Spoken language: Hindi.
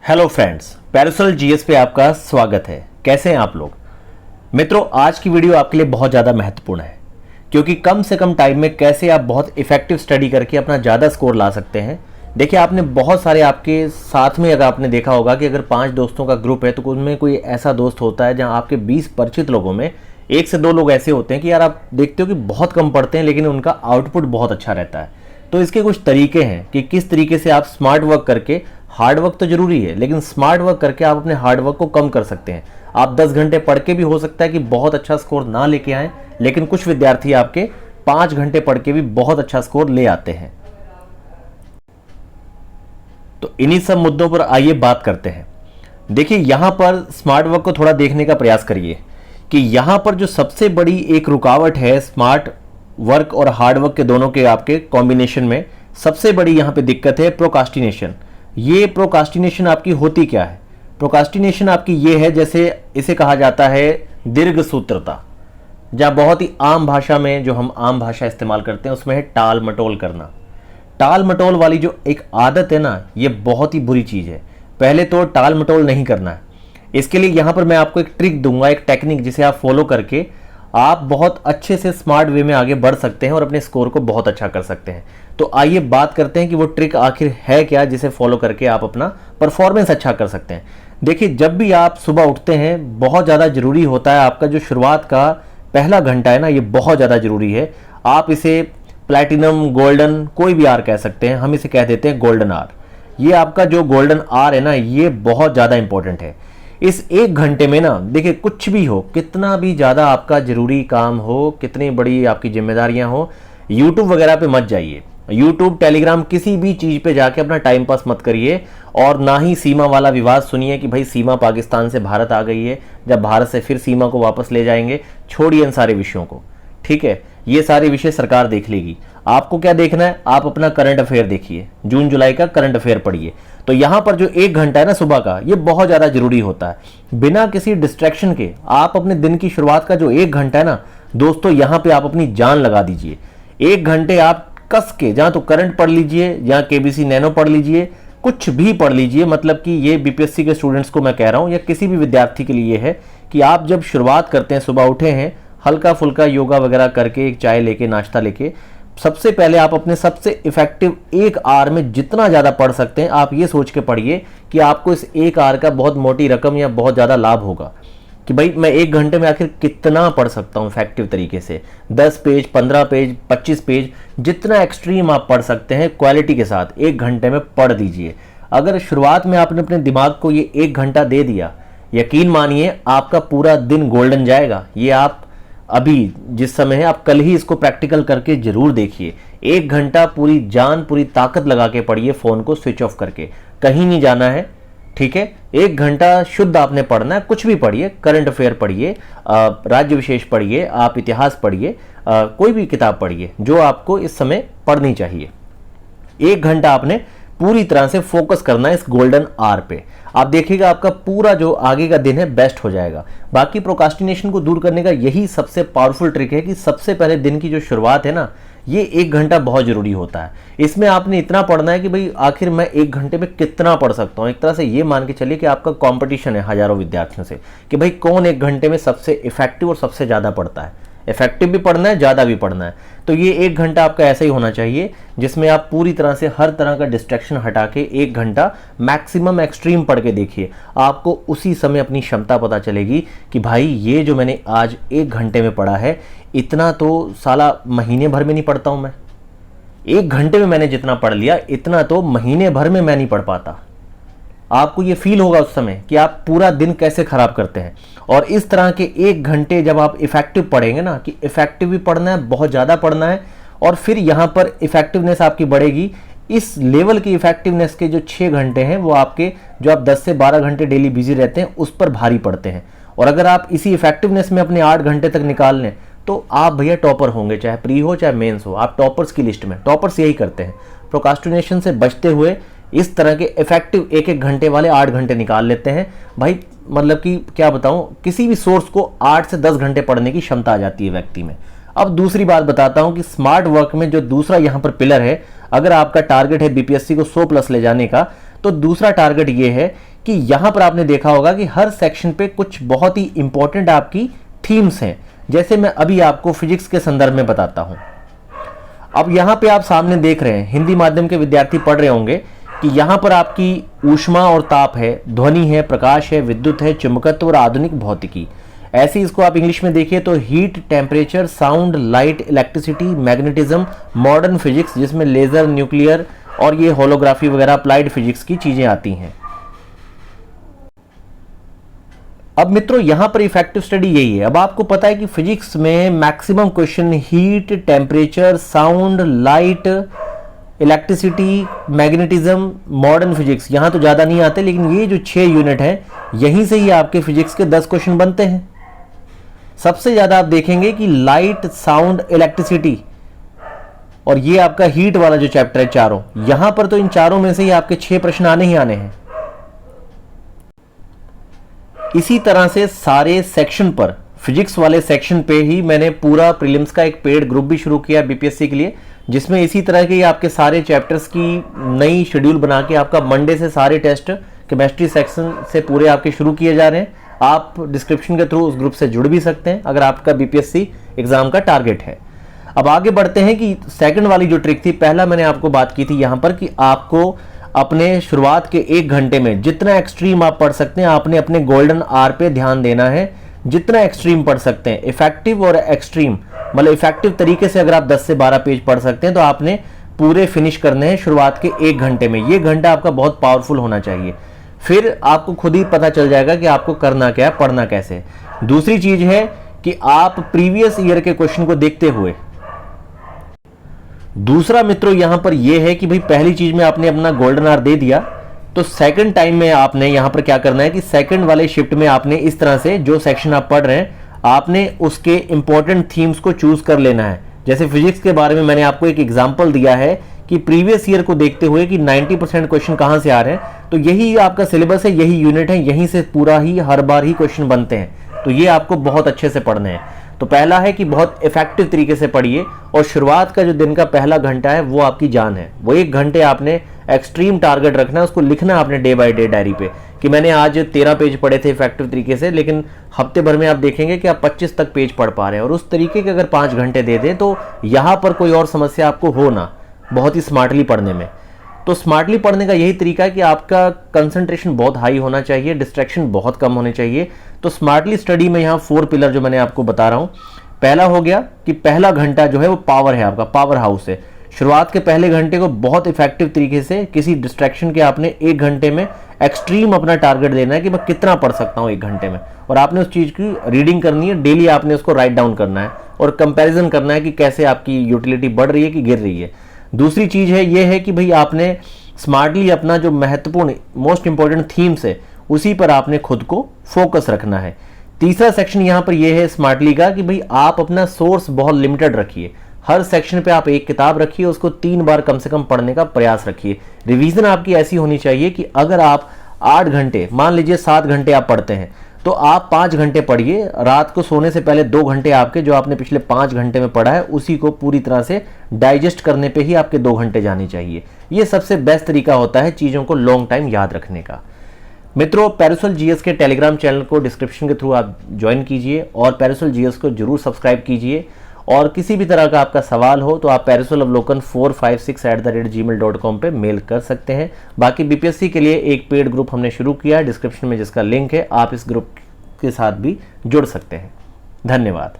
हेलो फ्रेंड्स, पैरासोल जीएस पे आपका स्वागत है। कैसे हैं आप लोग? मित्रों, आज की वीडियो आपके लिए बहुत ज़्यादा महत्वपूर्ण है क्योंकि कम से कम टाइम में कैसे आप बहुत इफेक्टिव स्टडी करके अपना ज़्यादा स्कोर ला सकते हैं। देखिए, आपने बहुत सारे आपके साथ में अगर आपने देखा होगा कि अगर 5 दोस्तों का ग्रुप है तो उनमें कोई ऐसा दोस्त होता है जहाँ आपके 20 परिचित लोगों में 1 से 2 लोग ऐसे होते हैं कि यार आप देखते हो कि बहुत कम पढ़ते हैं लेकिन उनका आउटपुट बहुत अच्छा रहता है। तो इसके कुछ तरीके हैं कि किस तरीके से आप स्मार्ट वर्क करके, हार्ड वर्क तो जरूरी है लेकिन स्मार्ट वर्क करके आप अपने हार्ड वर्क को कम कर सकते हैं। आप 10 घंटे पढ़ के भी हो सकता है कि बहुत अच्छा स्कोर ना लेके आए, लेकिन कुछ विद्यार्थी आपके 5 घंटे पढ़ के भी बहुत अच्छा स्कोर ले आते हैं। तो इन्हीं सब मुद्दों पर आइए बात करते हैं। देखिए, यहां पर स्मार्ट वर्क को थोड़ा देखने का प्रयास करिए कि यहां पर जो सबसे बड़ी एक रुकावट है स्मार्ट वर्क और हार्ड वर्क के दोनों के आपके कॉम्बिनेशन में, सबसे बड़ी यहां पे दिक्कत है प्रोकास्टिनेशन। ये प्रोकास्टिनेशन आपकी होती क्या है? प्रोकास्टिनेशन आपकी ये है, जैसे इसे कहा जाता है दीर्घ सूत्रता, जहां बहुत ही आम भाषा में जो हम आम भाषा इस्तेमाल करते हैं उसमें है टाल मटोल करना। टाल मटोल वाली जो एक आदत है ना, ये बहुत ही बुरी चीज़ है। पहले तो टाल मटोल नहीं करना है। इसके लिए यहाँ पर मैं आपको एक ट्रिक दूंगा, एक टेक्निक जिसे आप फॉलो करके आप बहुत अच्छे से स्मार्ट वे में आगे बढ़ सकते हैं और अपने स्कोर को बहुत अच्छा कर सकते हैं। तो आइए बात करते हैं कि वो ट्रिक आखिर है क्या जिसे फॉलो करके आप अपना परफॉर्मेंस अच्छा कर सकते हैं। देखिए, जब भी आप सुबह उठते हैं बहुत ज़्यादा ज़रूरी होता है आपका जो शुरुआत का पहला घंटा है ना, ये बहुत ज़्यादा ज़रूरी है। आप इसे प्लैटिनम, गोल्डन, कोई भी आर कह सकते हैं, हम इसे कह देते हैं गोल्डन आर। ये आपका जो गोल्डन आर है ना, ये बहुत ज़्यादा इंपॉर्टेंट है। इस 1 घंटे में ना, देखिए, कुछ भी हो, कितना भी ज़्यादा आपका ज़रूरी काम हो, कितनी बड़ी आपकी जिम्मेदारियां हो, यूट्यूब वगैरह पे मत जाइए। यूट्यूब, टेलीग्राम, किसी भी चीज़ पे जाके अपना टाइम पास मत करिए। और ना ही सीमा वाला विवाद सुनिए कि भाई सीमा पाकिस्तान से भारत आ गई है, जब भारत से फिर सीमा को वापस ले जाएंगे। छोड़िए इन सारे विषयों को, ठीक है? ये सारे विषय सरकार देख लेगी। आपको क्या देखना है? आप अपना करंट अफेयर देखिए, जून जुलाई का करंट अफेयर पढ़िए। तो यहां पर जो 1 घंटा है ना सुबह का, ये बहुत ज्यादा जरूरी होता है। बिना किसी डिस्ट्रैक्शन के आप अपने दिन की शुरुआत का जो 1 घंटा है ना दोस्तों, यहां पे आप अपनी जान लगा दीजिए। 1 घंटे आप कस के, जहां तो करंट पढ़ लीजिए, जहां केबीसी नैनो पढ़ लीजिए, कुछ भी पढ़ लीजिए। मतलब कि ये बीपीएससी के स्टूडेंट्स को मैं कह रहा हूं या किसी भी विद्यार्थी के लिए है कि आप जब शुरुआत करते हैं, सुबह उठे हैं, हल्का फुल्का योगा वगैरह करके, एक चाय लेके, नाश्ता लेके, सबसे पहले आप अपने सबसे इफेक्टिव 1 आवर में जितना ज़्यादा पढ़ सकते हैं आप ये सोच के पढ़िए कि आपको इस 1 आवर का बहुत मोटी रकम या बहुत ज़्यादा लाभ होगा कि भाई मैं 1 घंटे में आखिर कितना पढ़ सकता हूँ इफेक्टिव तरीके से। 10 पेज, 15 पेज, 25 पेज, जितना एक्सट्रीम आप पढ़ सकते हैं क्वालिटी के साथ 1 घंटे में पढ़ दीजिए। अगर शुरुआत में आपने अपने दिमाग को ये 1 घंटा दे दिया, यकीन मानिए आपका पूरा दिन गोल्डन जाएगा। ये आप अभी जिस समय है, आप कल ही इसको प्रैक्टिकल करके जरूर देखिए। 1 घंटा पूरी जान, पूरी ताकत लगा के पढ़िए, फोन को स्विच ऑफ करके। कहीं नहीं जाना है, ठीक है? 1 घंटा शुद्ध आपने पढ़ना है। कुछ भी पढ़िए, करंट अफेयर पढ़िए, राज्य विशेष पढ़िए, आप इतिहास पढ़िए, कोई भी किताब पढ़िए जो आपको इस समय पढ़नी चाहिए। 1 घंटा आपने पूरी तरह से फोकस करना है इस गोल्डन आवर पे। आप देखिएगा आपका पूरा जो आगे का दिन है बेस्ट हो जाएगा। बाकी प्रोकास्टिनेशन को दूर करने का यही सबसे पावरफुल ट्रिक है कि सबसे पहले दिन की जो शुरुआत है ना, ये 1 घंटा बहुत जरूरी होता है। इसमें आपने इतना पढ़ना है कि भाई आखिर मैं 1 घंटे में कितना पढ़ सकता हूँ। एक तरह से ये मान के चलिए कि आपका कंपटीशन है हजारों विद्यार्थियों से कि भाई कौन 1 घंटे में सबसे इफेक्टिव और सबसे ज़्यादा पढ़ता है। इफेक्टिव भी पढ़ना है, ज़्यादा भी पढ़ना है। तो ये 1 घंटा आपका ऐसा ही होना चाहिए जिसमें आप पूरी तरह से हर तरह का डिस्ट्रैक्शन हटा के 1 घंटा मैक्सिमम एक्सट्रीम पढ़ के देखिए। आपको उसी समय अपनी क्षमता पता चलेगी कि भाई ये जो मैंने आज 1 घंटे में पढ़ा है, इतना तो साला महीने भर में नहीं पढ़ता हूँ मैं। 1 घंटे में मैंने जितना पढ़ लिया, इतना तो महीने भर में मैं नहीं पढ़ पाता। आपको ये फील होगा उस समय कि आप पूरा दिन कैसे खराब करते हैं। और इस तरह के 1 घंटे जब आप इफेक्टिव पढ़ेंगे ना, कि इफेक्टिव भी पढ़ना है, बहुत ज़्यादा पढ़ना है, और फिर यहाँ पर इफेक्टिवनेस आपकी बढ़ेगी। इस लेवल की इफेक्टिवनेस के जो 6 घंटे हैं वो आपके, जो आप 10 से 12 घंटे डेली बिजी रहते हैं, उस पर भारी पड़ते हैं। और अगर आप इसी इफेक्टिवनेस में अपने 8 घंटे तक निकाल लें तो आप भैया टॉपर होंगे, चाहे प्री हो चाहे मेंस हो। आप टॉपर्स की लिस्ट में, टॉपर्स यही करते हैं। प्रोकास्टिनेशन से बचते हुए इस तरह के इफेक्टिव 1-1 घंटे वाले 8 घंटे निकाल लेते हैं भाई। मतलब कि क्या बताऊं, किसी भी सोर्स को 8 से 10 घंटे पढ़ने की क्षमता आ जाती है व्यक्ति में। अब दूसरी बात बताता हूं कि स्मार्ट वर्क में जो दूसरा यहां पर पिलर है, अगर आपका टारगेट है बीपीएससी को 100 प्लस ले जाने का, तो दूसरा टारगेट ये है कि यहां पर आपने देखा होगा कि हर सेक्शन पे कुछ बहुत ही इंपॉर्टेंट आपकी थीम्स हैं, जैसे मैं अभी आपको फिजिक्स के संदर्भ में बताता हूं। अब यहां पे आप सामने देख रहे हैं, हिंदी माध्यम के विद्यार्थी पढ़ रहे होंगे कि यहां पर आपकी ऊष्मा और ताप है, ध्वनि है, प्रकाश है, विद्युत है, चुंबकत्व और आधुनिक भौतिकी। ऐसे इसको आप इंग्लिश में देखिए तो heat, temperature, sound, light, electricity, magnetism, modern physics जिसमें लेजर, न्यूक्लियर और ये होलोग्राफी वगैरह अप्लाइड फिजिक्स की चीजें आती हैं। अब मित्रों यहां पर इफेक्टिव स्टडी यही है। अब आपको पता है कि फिजिक्स में maximum question heat, temperature, sound, light, electricity, magnetism, modern physics, यहां तो ज्यादा नहीं आते, लेकिन ये जो 6 यूनिट है यहीं से ही आपके फिजिक्स के 10 क्वेश्चन बनते हैं। सबसे ज्यादा आप देखेंगे कि लाइट, साउंड, इलेक्ट्रिसिटी और ये आपका हीट वाला जो चैप्टर है चारों, यहां पर तो इन चारों में से ही आपके 6 प्रश्न आने ही आने हैं। इसी तरह से सारे सेक्शन पर, फिजिक्स वाले सेक्शन पे ही मैंने पूरा प्रीलिम्स का एक पेड ग्रुप भी शुरू किया बीपीएससी के लिए, जिसमें इसी तरह के आपके सारे चैप्टर्स की नई शेड्यूल बना के आपका मंडे से सारे टेस्ट केमिस्ट्री सेक्शन से पूरे आपके शुरू किए जा रहे हैं। आप डिस्क्रिप्शन के थ्रू उस ग्रुप से जुड़ भी सकते हैं अगर आपका बीपीएससी एग्जाम का टारगेट है। अब आगे बढ़ते हैं कि सेकंड वाली जो ट्रिक थी, पहला मैंने आपको बात की थी यहां पर कि आपको अपने शुरुआत के 1 घंटे में जितना एक्सट्रीम आप पढ़ सकते हैं, आपने अपने गोल्डन आवर पे ध्यान देना है। जितना एक्सट्रीम पढ़ सकते हैं, इफेक्टिव और एक्सट्रीम, मतलब इफेक्टिव तरीके से अगर आप 10 से 12 पेज पढ़ सकते हैं तो आपने पूरे फिनिश करने हैं शुरुआत के 1 घंटे में। ये घंटा आपका बहुत पावरफुल होना चाहिए, फिर आपको खुद ही पता चल जाएगा कि आपको करना क्या है, पढ़ना कैसे। दूसरी चीज है कि आप प्रीवियस ईयर के क्वेश्चन को देखते हुए, दूसरा मित्रों यहां पर यह है कि भाई पहली चीज में आपने अपना गोल्डन आवर दे दिया, तो सेकंड टाइम में आपने यहां पर क्या करना है कि सेकंड वाले शिफ्ट में आपने इस तरह से जो सेक्शन आप पढ़ रहे हैं, आपने उसके इंपॉर्टेंट थीम्स को चूज कर लेना है। जैसे फिजिक्स के बारे में मैंने आपको एक एग्जांपल दिया है कि प्रीवियस ईयर को देखते हुए कि 90% क्वेश्चन कहां से आ रहे हैं, तो यही आपका सिलेबस है, यही यूनिट है, यहीं से पूरा ही हर बार ही क्वेश्चन बनते हैं, तो ये आपको बहुत अच्छे से पढ़ने हैं। तो पहला है कि बहुत इफेक्टिव तरीके से पढ़िए, और शुरुआत का जो दिन का पहला घंटा है वो आपकी जान है। वो 1 घंटे आपने एक्सट्रीम टारगेट रखना है, उसको लिखना आपने डे बाय डे डायरी पे कि मैंने आज 13 पेज पढ़े थे इफेक्टिव तरीके से, लेकिन हफ्ते भर में आप देखेंगे कि आप 25 तक पेज पढ़ पा रहे हैं। और उस तरीके के अगर 5 घंटे दे दें तो यहाँ पर कोई और समस्या आपको हो ना, बहुत ही स्मार्टली पढ़ने में। तो स्मार्टली पढ़ने का यही तरीका है कि आपका कंसंट्रेशन बहुत हाई होना चाहिए, डिस्ट्रैक्शन बहुत कम होने चाहिए। तो स्मार्टली स्टडी में यहाँ 4 पिलर जो मैंने आपको बता रहा हूँ, पहला हो गया कि पहला घंटा जो है वो पावर है, आपका पावर हाउस है। शुरुआत के पहले घंटे को बहुत इफेक्टिव तरीके से किसी डिस्ट्रैक्शन के आपने 1 घंटे में एक्सट्रीम अपना टारगेट देना है कि मैं कितना पढ़ सकता हूँ 1 घंटे में, और आपने उस चीज की रीडिंग करनी है, डेली आपने उसको राइट डाउन करना है और कंपैरिजन करना है कि कैसे आपकी यूटिलिटी बढ़ रही है कि गिर रही है। दूसरी चीज है ये है कि भाई आपने स्मार्टली अपना जो महत्वपूर्ण मोस्ट इंपॉर्टेंट थीम्स है उसी पर आपने खुद को फोकस रखना है। तीसरा सेक्शन यहां पर यह है स्मार्टली का कि भाई आप अपना सोर्स बहुत लिमिटेड रखिए। हर सेक्शन पे आप एक किताब रखिए, उसको 3 बार कम से कम पढ़ने का प्रयास रखिए। रिवीजन आपकी ऐसी होनी चाहिए कि अगर आप 8 घंटे, मान लीजिए 7 घंटे आप पढ़ते हैं, तो आप 5 घंटे पढ़िए। रात को सोने से पहले 2 घंटे आपके जो आपने पिछले 5 घंटे में पढ़ा है उसी को पूरी तरह से डाइजेस्ट करने पे ही आपके 2 घंटे जाने चाहिए। ये सबसे बेस्ट तरीका होता है चीज़ों को लॉन्ग टाइम याद रखने का। मित्रों, पैरासोल जीएस के टेलीग्राम चैनल को डिस्क्रिप्शन के थ्रू आप ज्वाइन कीजिए और पैरासोल जीएस को जरूर सब्सक्राइब कीजिए। और किसी भी तरह का आपका सवाल हो तो आप parasolavlokan456@gmail.com पे मेल कर सकते हैं। बाकी बीपीएससी के लिए एक पेड ग्रुप हमने शुरू किया है डिस्क्रिप्शन में, जिसका लिंक है, आप इस ग्रुप के साथ भी जुड़ सकते हैं। धन्यवाद।